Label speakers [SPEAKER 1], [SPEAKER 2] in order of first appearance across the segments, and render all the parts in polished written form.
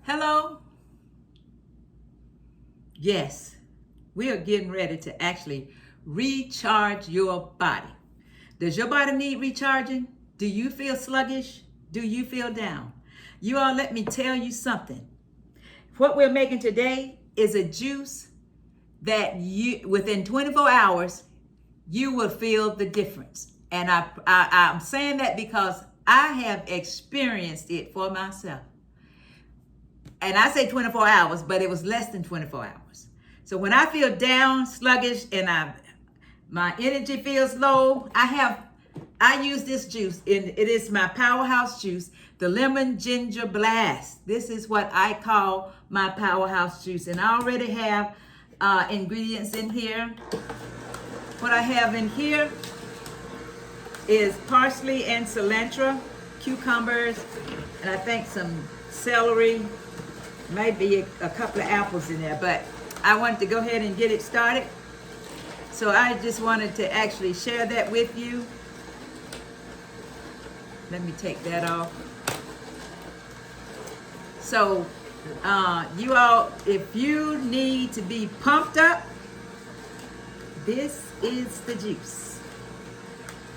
[SPEAKER 1] Hello? Yes, we are getting ready to actually recharge your body. Does your body need recharging? Do you feel sluggish? Do you feel down? You all, let me tell you something. What we're making today is a juice that you, within 24 hours, you will feel the difference. And I'm saying that because I have experienced it for myself. And I say 24 hours, but it was less than 24 hours. So when I feel down, sluggish, and my energy feels low, I use this juice, and it is my powerhouse juice, the lemon ginger blast. This is what I call my powerhouse juice, and I already have ingredients in here. What I have in here is parsley and cilantro, cucumbers, and I think some celery, maybe a couple of apples in there, but I wanted to go ahead and get it started. So I just wanted to actually share that with you. Let me take that off. So you all, if you need to be pumped up, this is the juice.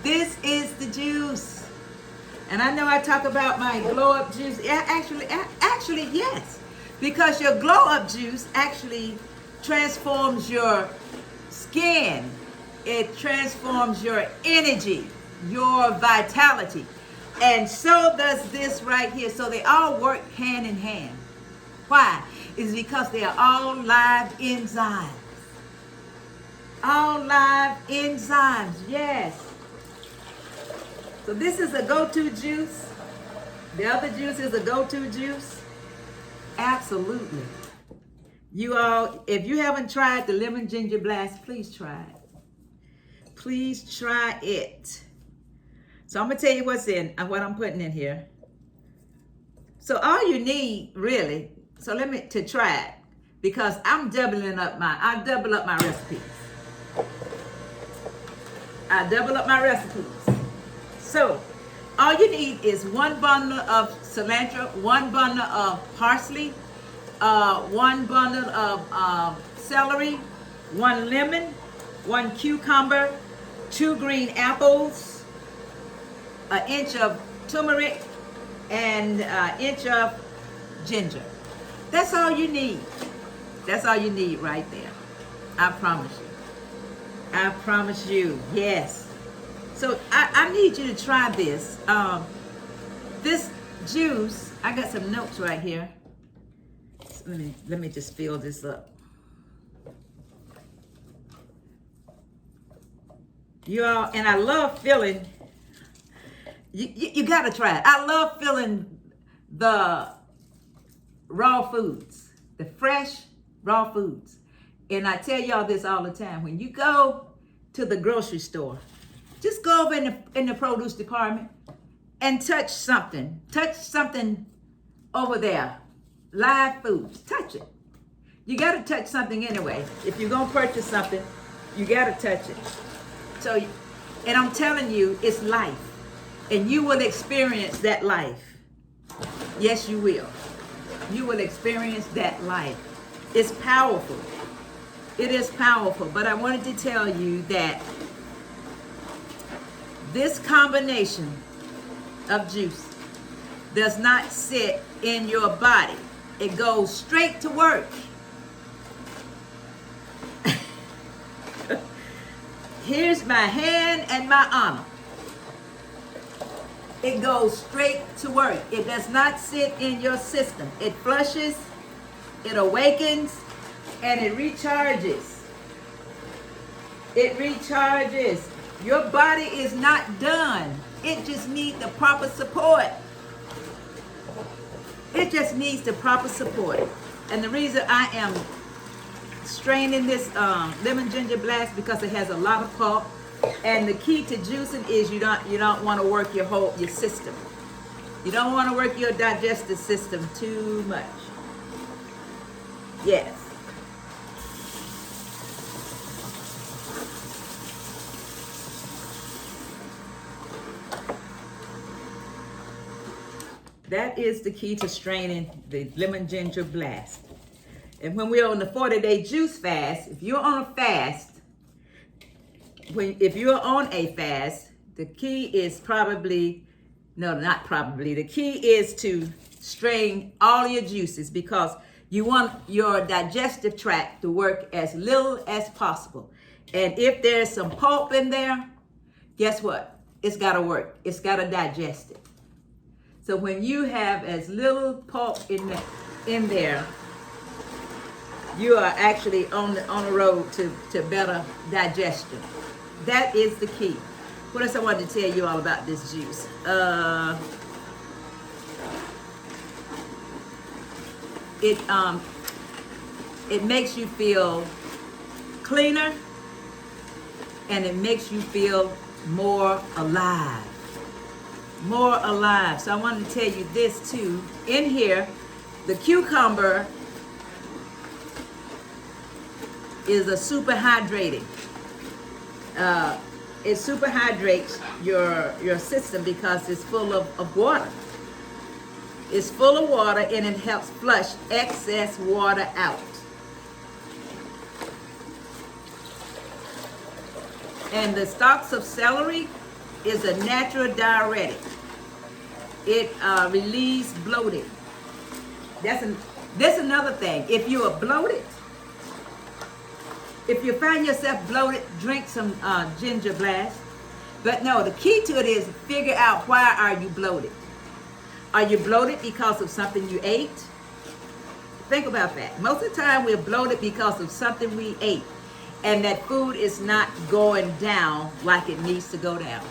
[SPEAKER 1] This is the juice. And I know I talk about my glow up juice. Yeah, actually, yes. Because your glow up juice actually transforms your skin. It transforms your energy, your vitality. And so does this right here. So they all work hand in hand. Why? It's because they are all live enzymes. All live enzymes, yes. So this is a go-to juice. The other juice is a go-to juice. Absolutely. You all, if you haven't tried the lemon ginger blast, please try it. Please try it. So I'm gonna tell you what's in and what I'm putting in here. So all you need really, so to try it, because I double up my recipes. I double up my recipes. So all you need is one bundle of cilantro, one bundle of parsley, one bundle of celery, one lemon, one cucumber, 2 green apples, an inch of turmeric, and an inch of ginger. That's all you need. That's all you need right there. I promise you. I promise you, yes. So I need you to try this. This juice, I got some notes right here. Let me just fill this up. You all, and I love filling. You got to try it. I love filling the raw foods, the fresh raw foods. And I tell y'all this all the time. When you go to the grocery store, just go over in the produce department and touch something. Touch something over there. Live foods. Touch it. You got to touch something anyway. If you're going to purchase something, you got to touch it. So, and I'm telling you, it's life. And you will experience that life. Yes, you will. You will experience that life. It's powerful. It is powerful. But I wanted to tell you that this combination of juice does not sit in your body. It goes straight to work. Here's my hand and my honor. It goes straight to work. It does not sit in your system. It flushes, it awakens, and it recharges. It recharges. Your body is not done. It just needs the proper support. It just needs the proper support. And the reason I am straining this lemon ginger blast because it has a lot of pulp. And the key to juicing is you don't want to work your system. You don't want to work your digestive system too much. Yes. That is the key to straining the lemon ginger blast. And when we're on the 40-day juice fast, if you're on a fast, if you're on a fast, the key is the key is to strain all your juices, because you want your digestive tract to work as little as possible. And if there's some pulp in there, guess what? It's got to work. It's got to digest it. So when you have as little pulp in there, you are actually on the road to better digestion. That is the key. What else I wanted to tell you all about this juice? It makes you feel cleaner, and it makes you feel more alive. More alive. So I wanted to tell you this too. In here, the cucumber is a super hydrating. It super hydrates your system because it's full of water. It's full of water, and it helps flush excess water out. And the stalks of celery is a natural diuretic. It relieves bloating. That's another thing. If you are bloated, if you find yourself bloated, drink some ginger blast. But no, the key to it is figure out, why are you bloated? Are you bloated because of something you ate? Think about that. Most of the time we're bloated because of something we ate, and that food is not going down like it needs to go down.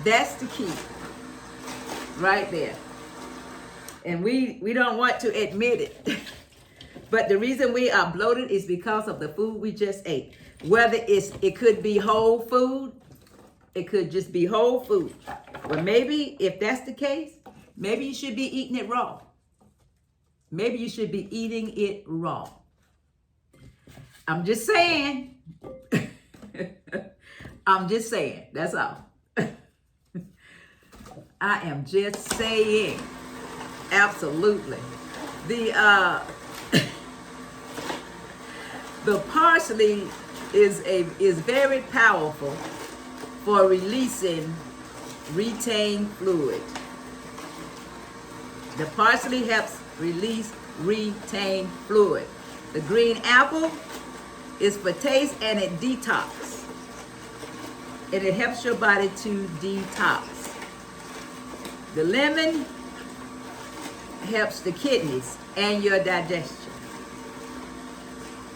[SPEAKER 1] That's the key right there. And we don't want to admit it. But the reason we are bloated is because of the food we just ate. Whether it could be whole food, it could just be whole food. But maybe if that's the case, maybe you should be eating it raw. Maybe you should be eating it raw. I'm just saying. I'm just saying. That's all. I am just saying. Absolutely. The parsley is very powerful for releasing retained fluid. The parsley helps release retained fluid. The green apple is for taste, and it detox. And it helps your body to detox. The lemon helps the kidneys and your digestion.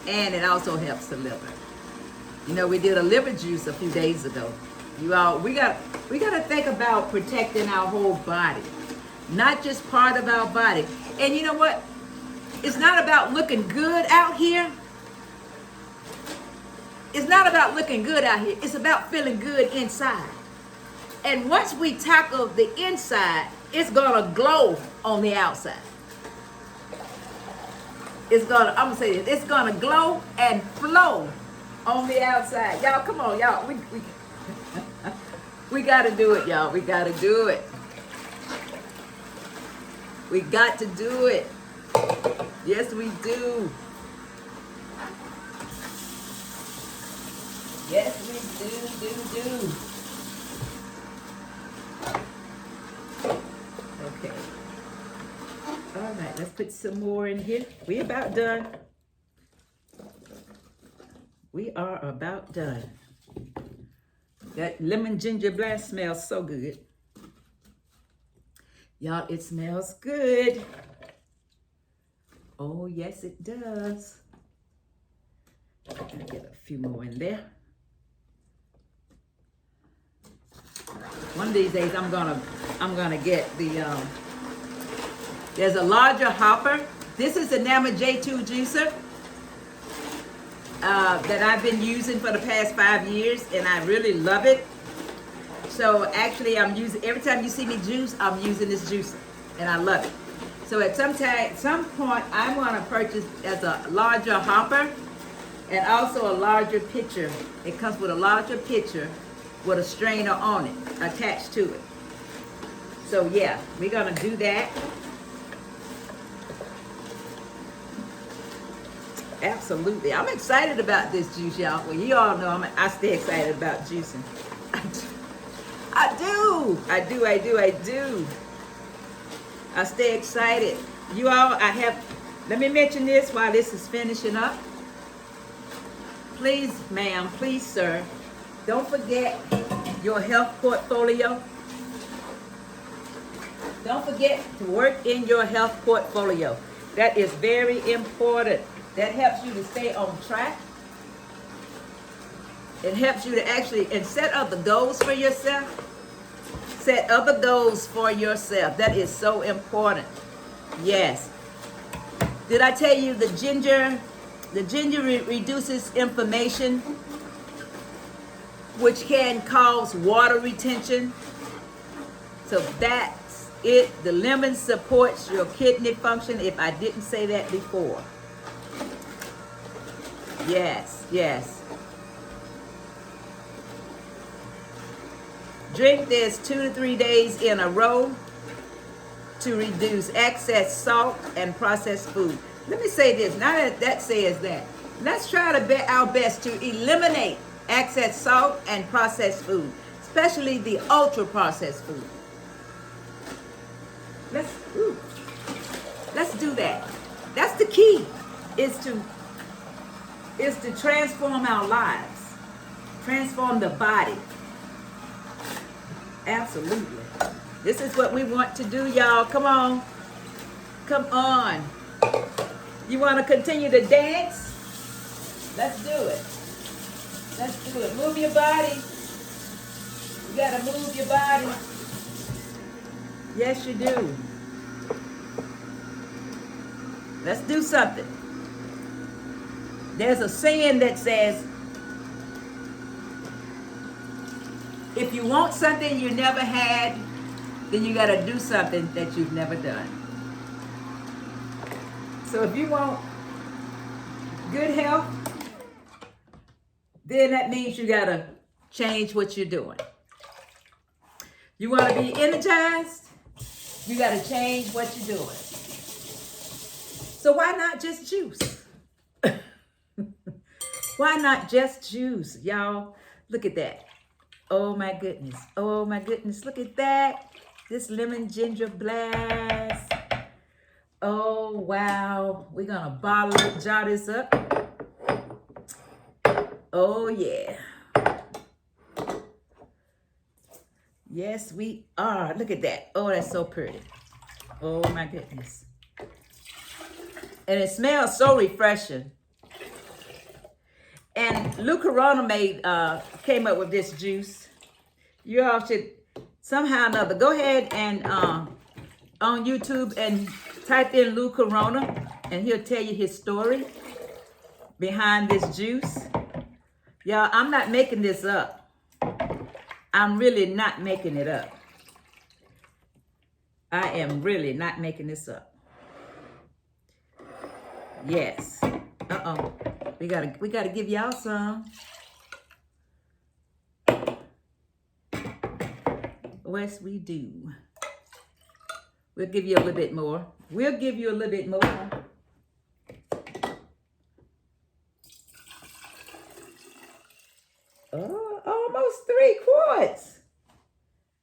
[SPEAKER 1] And it also helps the liver. You know, we did a liver juice a few days ago. You all, we got to think about protecting our whole body, not just part of our body. And you know what? It's not about looking good out here. It's not about looking good out here. It's about feeling good inside. And once we tackle the inside, it's gonna glow on the outside. I'm gonna say this, it's gonna glow and flow on the outside. Y'all, come on, y'all. We gotta do it, y'all. We gotta do it. We got to do it. Yes, we do. Yes, we do. Okay. All right, let's put some more in here. We about done. We are about done. That lemon ginger blast smells so good. Y'all, it smells good. Oh, yes, it does. I'm gonna get a few more in there. One of these days, I'm gonna get the. There's a larger hopper. This is the Nama J2 juicer that I've been using for the past 5 years, and I really love it. So actually, I'm using, every time you see me juice, I'm using this juicer, and I love it. So at some point, I want to purchase as a larger hopper and also a larger pitcher. It comes with a larger pitcher with a strainer on it attached to it. So yeah, we're gonna do that. Absolutely. I'm excited about this juice, y'all. Well, you all know I stay excited about juicing. I do. I stay excited. You all, let me mention this while this is finishing up. Please, ma'am, please, sir, don't forget your health portfolio. Don't forget to work in your health portfolio. That is very important. That helps you to stay on track. It helps you to actually, and set other goals for yourself. Set other goals for yourself. That is so important. Yes. Did I tell you the ginger reduces inflammation, which can cause water retention. So that's it. The lemon supports your kidney function, if I didn't say that before. Yes, yes. Drink this 2 to 3 days in a row to reduce excess salt and processed food. Let me say this, now that says that, let's try our best to eliminate excess salt and processed food, especially the ultra processed food. Let's do that. That's the key, is to transform our lives, transform the body. Absolutely. This is what we want to do, y'all. Come on. Come on. You want to continue to dance? Let's do it. Let's do it. Move your body. You got to move your body. Yes, you do. Let's do something. There's a saying that says, if you want something you never had, then you got to do something that you've never done. So if you want good health, then that means you got to change what you're doing. You want to be energized, you got to change what you're doing. So why not just juice? Why not just juice, y'all? Look at that. Oh my goodness. Oh my goodness. Look at that. This lemon ginger blast. Oh wow. We're gonna bottle it, jar this up. Oh yeah. Yes, we are. Look at that. Oh, that's so pretty. Oh my goodness. And it smells so refreshing. And Lou Corona came up with this juice. You all should somehow or another go ahead and on YouTube and type in Lou Corona, and he'll tell you his story behind this juice. Y'all, I'm not making this up. I'm really not making it up. I am really not making this up. Yes. Uh-oh. We gotta give y'all some. Yes, we do. We'll give you a little bit more. We'll give you a little bit more. Oh, almost 3 quarts.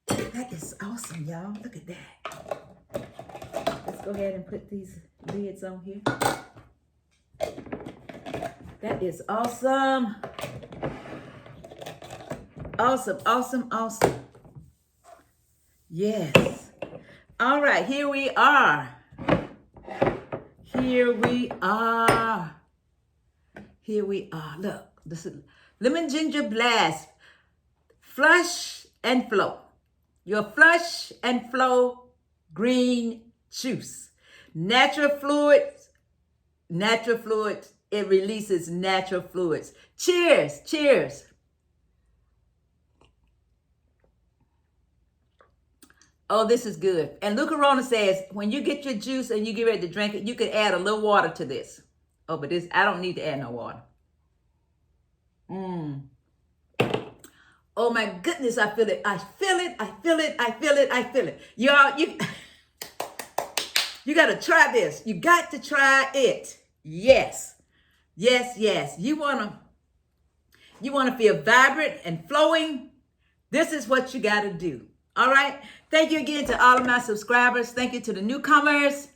[SPEAKER 1] That is awesome, y'all. Look at that. Let's go ahead and put these lids on here. That is awesome. Awesome, awesome, awesome. Yes. All right, here we are. Here we are. Here we are. Look, this is lemon ginger blast. Flush and flow. Your flush and flow green juice. Natural fluids. Natural fluids. It releases natural fluids. Cheers. Cheers. Oh, this is good. And Lou Corona says, when you get your juice and you get ready to drink it, you can add a little water to this. Oh, but I don't need to add no water. Oh my goodness, I feel it. I feel it. I feel it. I feel it. I feel it. Y'all, you got to try this. You got to try it. Yes. Yes, yes. You want to feel vibrant and flowing? This is what you got to do. All right? Thank you again to all of my subscribers. Thank you to the newcomers.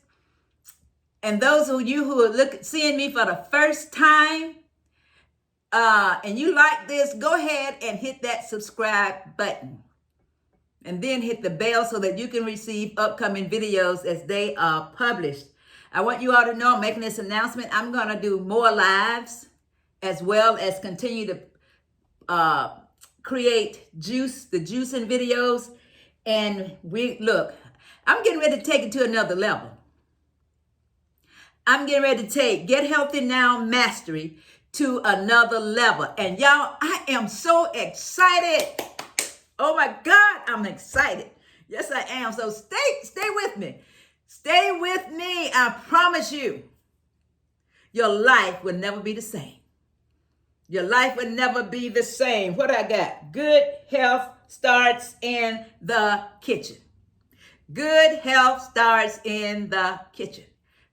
[SPEAKER 1] And those of you who are seeing me for the first time, and you like this, go ahead and hit that subscribe button. And then hit the bell so that you can receive upcoming videos as they are published. I want you all to know I'm making this announcement. I'm going to do more lives as well as continue to create the juicing videos. And I'm getting ready to take it to another level. I'm getting ready to take Get Healthy Now Mastery to another level. And y'all, I am so excited. Oh my God, I'm excited. Yes, I am. So stay with me. Stay with me. I promise you, your life will never be the same. Your life will never be the same. What I got? Good health starts in the kitchen. Good health starts in the kitchen.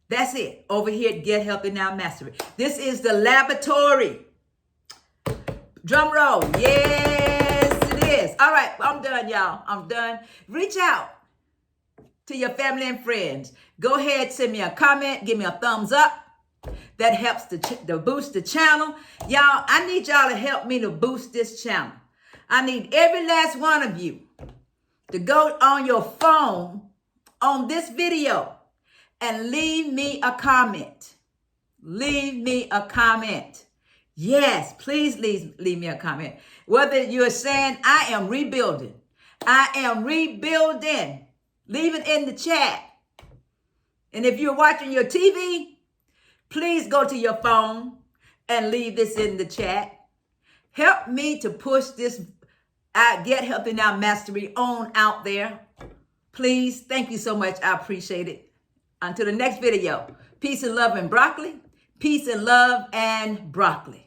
[SPEAKER 1] That's it. Over here at Get Healthy Now Mastery. This is the laboratory. Drum roll. Yes, it is. All right, I'm done, y'all. I'm done. Reach out to your family and friends. Go ahead, send me a comment. Give me a thumbs up. That helps to boost the channel. Y'all, I need y'all to help me to boost this channel. I need every last one of you to go on your phone on this video and leave me a comment. Leave me a comment. Yes, please leave me a comment. Whether you're saying, I am rebuilding. I am rebuilding. Leave it in the chat. And if you're watching your TV, please go to your phone and leave this in the chat. Help me to push this Get Healthy Now Mastery on out there. Please, thank you so much. I appreciate it. Until the next video, peace and love and broccoli. Peace and love and broccoli.